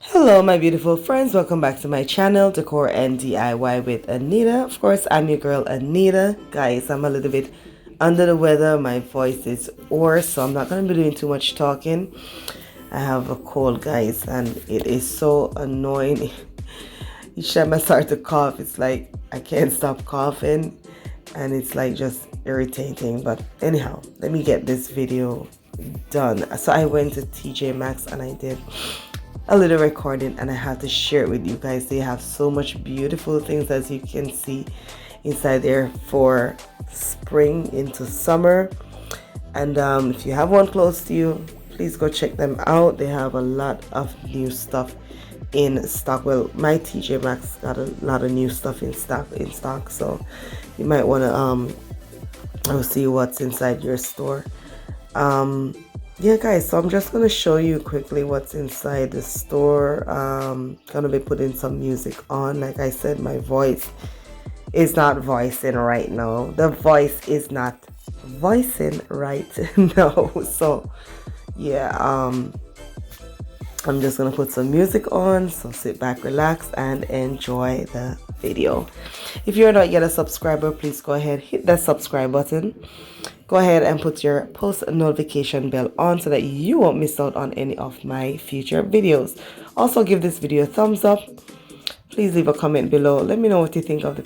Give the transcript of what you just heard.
Hello my beautiful friends, welcome back to my channel, Decor and DIY with Anita. Of course, I'm your girl Anita. Guys, I'm a little bit under the weather, my voice is hoarse, so I'm not going to be doing too much talking. I have a cold, guys, and it is so annoying. Each time I start to cough, it's like I can't stop coughing, and it's like just irritating. But anyhow, let me get this video done. So I went to Tjmaxx and I did a little recording and I have to share it with you guys. They have so much beautiful things, as you can see inside there, for spring into summer. And if you have one close to you, please go check them out. They have a lot of new stuff in stock. Well, my Tjmaxx got a lot of new stuff in stock, so you might want to see what's inside your store. Yeah guys, so I'm just going to show you quickly what's inside the store. Gonna be putting some music on. Like I said, my voice is not voicing right now. The voice is not voicing right now. So yeah, I'm just gonna put some music on, so sit back, relax, and enjoy the video. If you're not yet a subscriber, please go ahead, hit that subscribe button. Go ahead and put your post notification bell on so that you won't miss out on any of my future videos. Also, give this video a thumbs up. Please leave a comment below. Let me know what you think of the